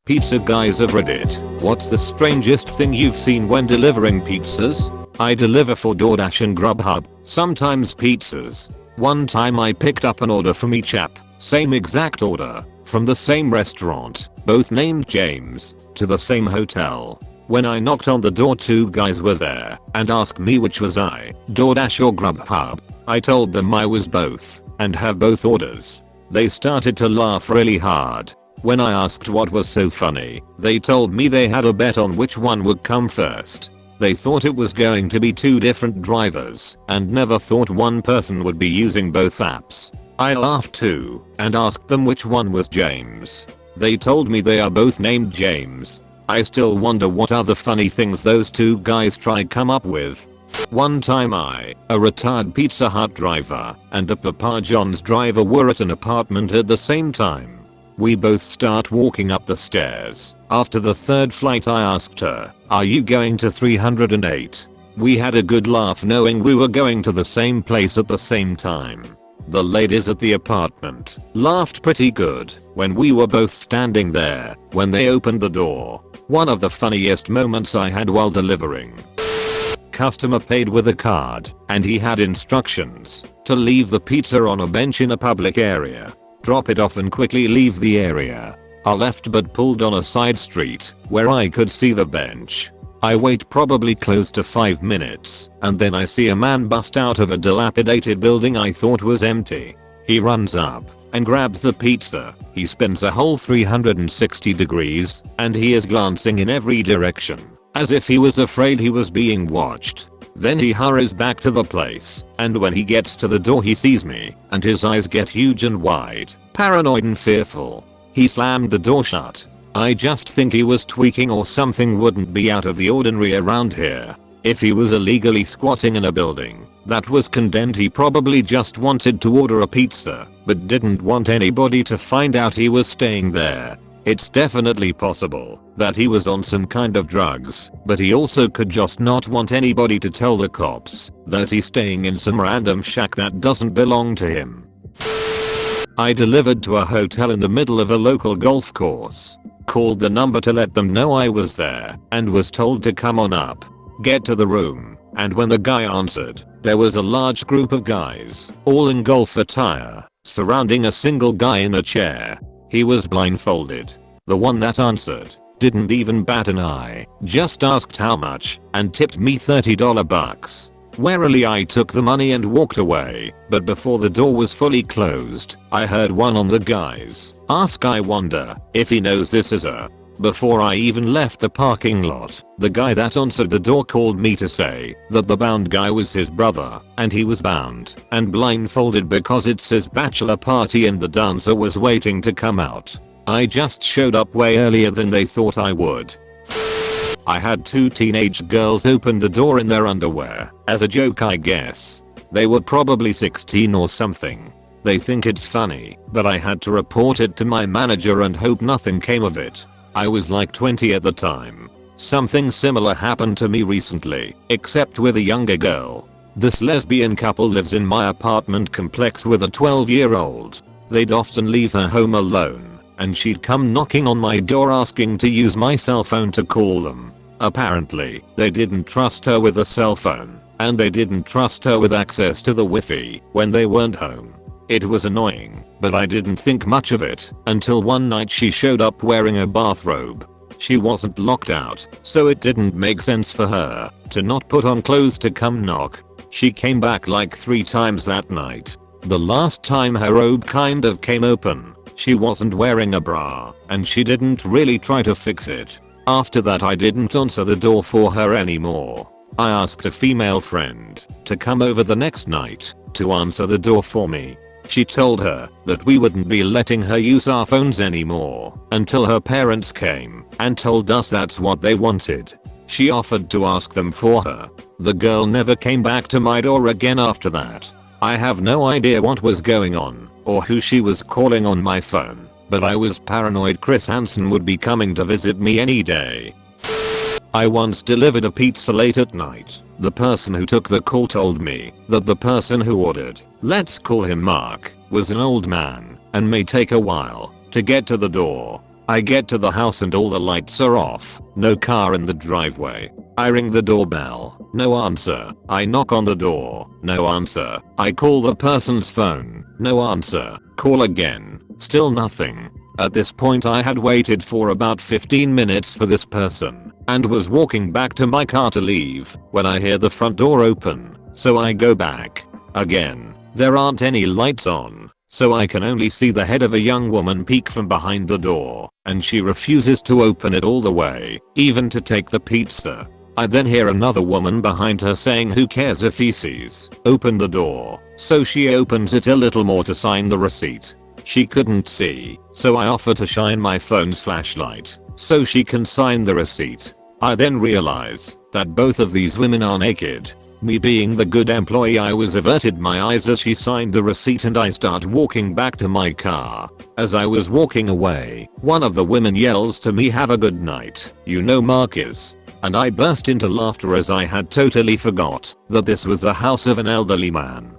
Pizza guys of Reddit, what's the strangest thing you've seen when delivering pizzas? I deliver for DoorDash and Grubhub, sometimes pizzas. One time I picked up an order from each app, same exact order, from the same restaurant, both named James, to the same hotel. When I knocked on the door, two guys were there and asked me which was I, DoorDash or Grubhub. I told them I was both and have both orders. They started to laugh really hard. When I asked what was so funny, they told me they had a bet on which one would come first. They thought it was going to be two different drivers and never thought one person would be using both apps. I laughed too and asked them which one was James. They told me they are both named James. I still wonder what other funny things those two guys tried come up with. One time I, a retired Pizza Hut driver, and a Papa John's driver were at an apartment at the same time. We both start walking up the stairs. After the third flight I asked her, "Are you going to 308? We had a good laugh knowing we were going to the same place at the same time. The ladies at the apartment laughed pretty good when we were both standing there when they opened the door. One of the funniest moments I had while delivering. Customer paid with a card and he had instructions to leave the pizza on a bench in a public area. Drop it off and quickly leave the area. I left but pulled on a side street where I could see the bench. I wait probably close to 5 minutes and then I see a man bust out of a dilapidated building I thought was empty. He runs up and grabs the pizza. He spins a whole 360 degrees and he is glancing in every direction as if he was afraid he was being watched. Then he hurries back to the place, and when he gets to the door he sees me, and his eyes get huge and wide, paranoid and fearful. He slammed the door shut. I just think he was tweaking or something wouldn't be out of the ordinary around here. If he was illegally squatting in a building that was condemned, he probably just wanted to order a pizza, but didn't want anybody to find out he was staying there. It's definitely possible that he was on some kind of drugs, but he also could just not want anybody to tell the cops that he's staying in some random shack that doesn't belong to him. I delivered to a hotel in the middle of a local golf course. Called the number to let them know I was there and was told to come on up. Get to the room, and when the guy answered, there was a large group of guys, all in golf attire, surrounding a single guy in a chair. He was blindfolded. The one that answered didn't even bat an eye, just asked how much and tipped me $30 bucks. Warily I took the money and walked away, but before the door was fully closed, I heard one on the guys ask, "I wonder if he knows this is a..." Before I even left the parking lot, the guy that answered the door called me to say that the bound guy was his brother and he was bound and blindfolded because it's his bachelor party and the dancer was waiting to come out. I just showed up way earlier than they thought I would. I had two teenage girls open the door in their underwear, as a joke I guess. They were probably 16 or something. They think it's funny, but I had to report it to my manager and hope nothing came of it. I was like 20 at the time. Something similar happened to me recently, except with a younger girl. This lesbian couple lives in my apartment complex with a 12-year-old. They'd often leave her home alone, and she'd come knocking on my door asking to use my cell phone to call them. Apparently, they didn't trust her with a cell phone, and they didn't trust her with access to the Wi-Fi when they weren't home. It was annoying, but I didn't think much of it until one night she showed up wearing a bathrobe. She wasn't locked out, so it didn't make sense for her to not put on clothes to come knock. She came back like 3 times that night. The last time her robe kind of came open, she wasn't wearing a bra, and she didn't really try to fix it. After that I didn't answer the door for her anymore. I asked a female friend to come over the next night to answer the door for me. She told her that we wouldn't be letting her use our phones anymore until her parents came and told us that's what they wanted. She offered to ask them for her. The girl never came back to my door again after that. I have no idea what was going on or who she was calling on my phone, but I was paranoid Chris Hansen would be coming to visit me any day. I once delivered a pizza late at night. The person who took the call told me that the person who ordered, let's call him Mark, was an old man and may take a while to get to the door. I get to the house and all the lights are off. No car in the driveway. I ring the doorbell. No answer. I knock on the door. No answer. I call the person's phone. No answer. Call again. Still nothing. At this point I had waited for about 15 minutes for this person and was walking back to my car to leave when I hear the front door open. So I go back. Again, there aren't any lights on. So I can only see the head of a young woman peek from behind the door, and she refuses to open it all the way, even to take the pizza. I then hear another woman behind her saying who cares if he sees. Open the door. So she opens it a little more to sign the receipt. She couldn't see, so I offer to shine my phone's flashlight so she can sign the receipt. I then realize that both of these women are naked. Me being the good employee, I was averted my eyes as she signed the receipt and I start walking back to my car. As I was walking away, one of the women yells to me, "Have a good night, you know Marcus." And I burst into laughter as I had totally forgot that this was the house of an elderly man.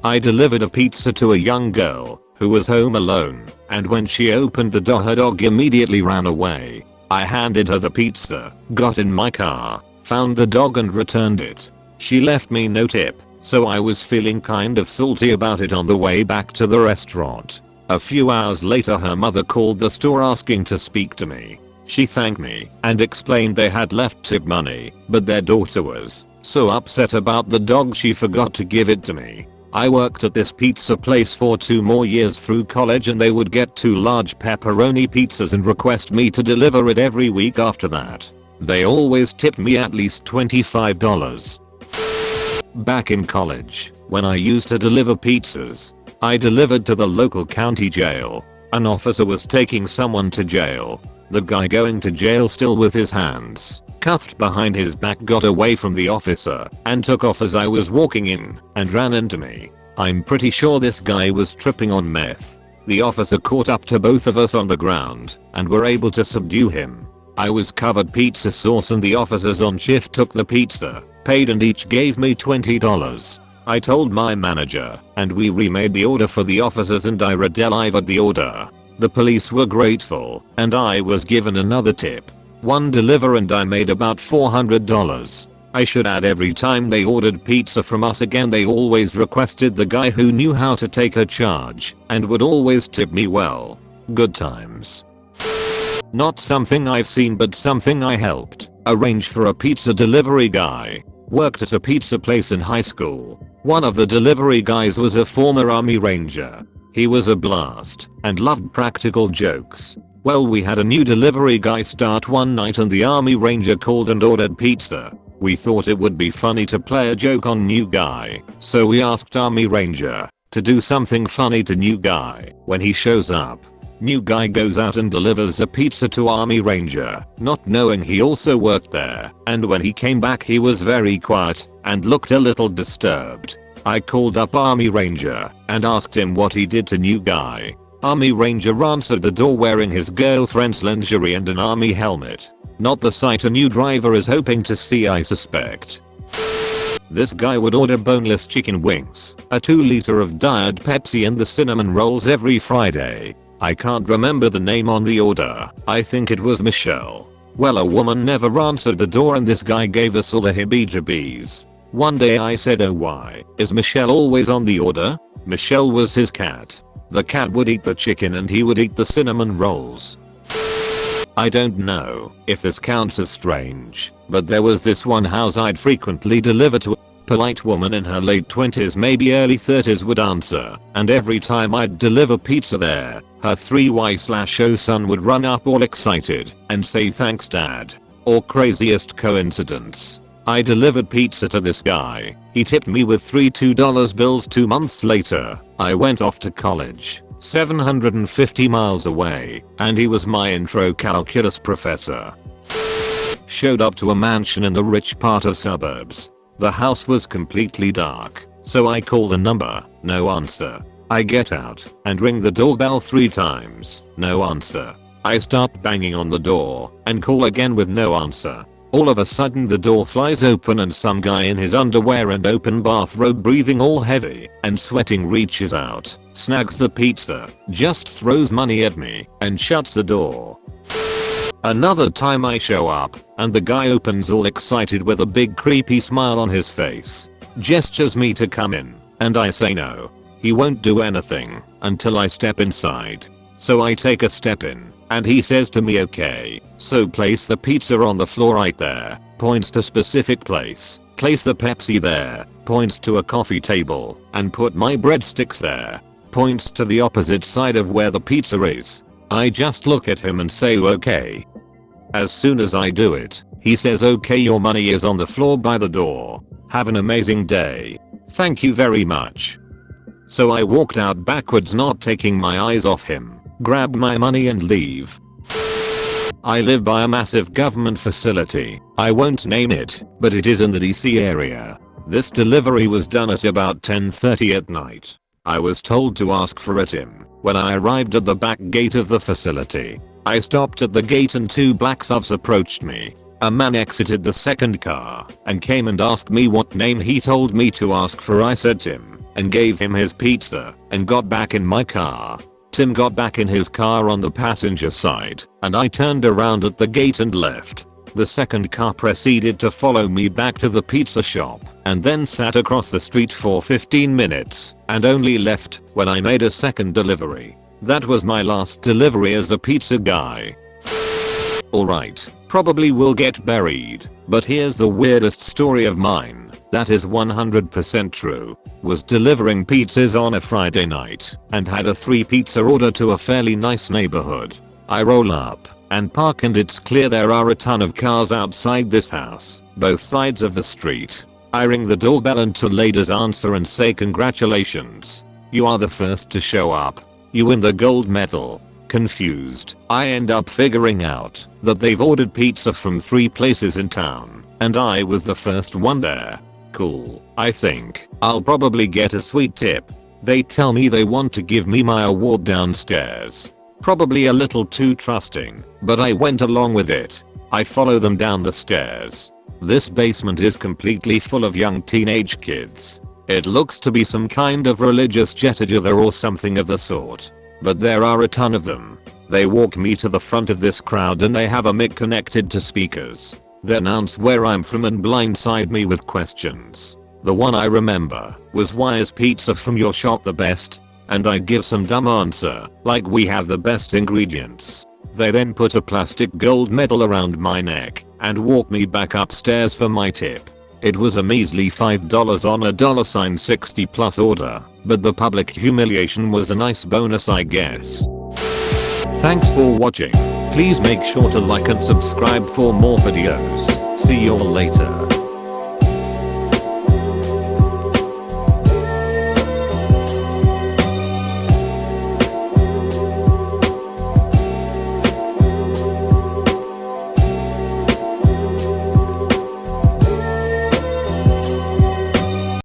I delivered a pizza to a young girl who was home alone, and when she opened the door her dog immediately ran away. I handed her the pizza, got in my car, found the dog and returned it. She left me no tip, so I was feeling kind of salty about it on the way back to the restaurant. A few hours later her mother called the store asking to speak to me. She thanked me and explained they had left tip money, but their daughter was so upset about the dog she forgot to give it to me. I worked at this pizza place for 2 more years through college and they would get 2 large pepperoni pizzas and request me to deliver it every week after that. They always tipped me at least $25. Back in college, when I used to deliver pizzas, I delivered to the local county jail. An officer was taking someone to jail. The guy going to jail, still with his hands cuffed behind his back, got away from the officer and took off as I was walking in and ran into me. I'm pretty sure this guy was tripping on meth. The officer caught up to both of us on the ground and were able to subdue him. I was covered pizza sauce and the officers on shift took the pizza, paid and each gave me $20. I told my manager and we remade the order for the officers and I redelivered the order. The police were grateful and I was given another tip. One deliver and I made about $400. I should add every time they ordered pizza from us again they always requested the guy who knew how to take a charge and would always tip me well. Good times. Not something I've seen but something I helped arrange for a pizza delivery guy. Worked at a pizza place in high school. One of the delivery guys was a former Army Ranger. He was a blast and loved practical jokes. Well, we had a new delivery guy start one night and the Army Ranger called and ordered pizza. We thought it would be funny to play a joke on new guy, so we asked Army Ranger to do something funny to new guy when he shows up. New guy goes out and delivers a pizza to Army Ranger, not knowing he also worked there, and when he came back he was very quiet and looked a little disturbed. I called up Army Ranger and asked him what he did to new guy. Army Ranger answered the door wearing his girlfriend's lingerie and an army helmet. Not the sight a new driver is hoping to see, I suspect. This guy would order boneless chicken wings, a 2-liter of diet Pepsi and the cinnamon rolls every Friday. I can't remember the name on the order. I think it was Michelle. Well, a woman never answered the door and this guy gave us all the heebie-jeebies. One day I said, "Oh, why is Michelle always on the order?" Michelle was his cat. The cat would eat the chicken and he would eat the cinnamon rolls. I don't know if this counts as strange, but there was this one house I'd frequently deliver to. A polite woman in her late 20s, maybe early 30s would answer, and every time I'd deliver pizza there, her 3Y/O son would run up all excited and say, "Thanks dad." Or craziest coincidence, I delivered pizza to this guy. He tipped me with 3 $2 bills. 2 months later, I went off to college, 750 miles away, and he was my intro calculus professor. Showed up to a mansion in the rich part of suburbs. The house was completely dark, so I call the number, no answer. I get out and ring the doorbell 3 times, no answer. I start banging on the door and call again with no answer. All of a sudden the door flies open and some guy in his underwear and open bathrobe, breathing all heavy and sweating, reaches out, snags the pizza, just throws money at me and shuts the door. Another time I show up and the guy opens all excited with a big creepy smile on his face, gestures me to come in, and I say no. He won't do anything until I step inside. So I take a step in and he says to me, okay, so place the pizza on the floor right there, points to specific place, place the Pepsi there, points to a coffee table, and put my breadsticks there, points to the opposite side of where the pizza is. I just look at him and say okay. As soon as I do it, he says, okay, your money is on the floor by the door. Have an amazing day. Thank you very much. So I walked out backwards, not taking my eyes off him, grab my money and leave. I live by a massive government facility. I won't name it, but it is in the DC area. This delivery was done at about 10:30 at night. I was told to ask for it in. When I arrived at the back gate of the facility, I stopped at the gate and two black subs approached me. A man exited the second car and came and asked me what name he told me to ask for. I said Tim and gave him his pizza and got back in my car. Tim got back in his car on the passenger side and I turned around at the gate and left. The second car proceeded to follow me back to the pizza shop and then sat across the street for 15 minutes and only left when I made a second delivery. That was my last delivery as a pizza guy. Alright, probably will get buried, but here's the weirdest story of mine that is 100% true. Was delivering pizzas on a Friday night and had a 3 pizza order to a fairly nice neighborhood. I roll up and park and it's clear there are a ton of cars outside this house, both sides of the street. I ring the doorbell and two ladies answer and say, congratulations. You are the first to show up. You win the gold medal. Confused, I end up figuring out that they've ordered pizza from 3 places in town and I was the first one there. Cool, I think I'll probably get a sweet tip. They tell me they want to give me my award downstairs. Probably a little too trusting, but I went along with it. I follow them down the stairs. This basement is completely full of young teenage kids. It looks to be some kind of religious get-together or something of the sort. But there are a ton of them. They walk me to the front of this crowd and they have a mic connected to speakers. They announce where I'm from and blindside me with questions. The one I remember was, why is pizza from your shop the best? And I give some dumb answer, like we have the best ingredients. They then put a plastic gold medal around my neck and walk me back upstairs for my tip. It was a measly $5 on a $60 plus order, but the public humiliation was a nice bonus, I guess. Thanks for watching. Please make sure to like and subscribe for more videos. See you all later.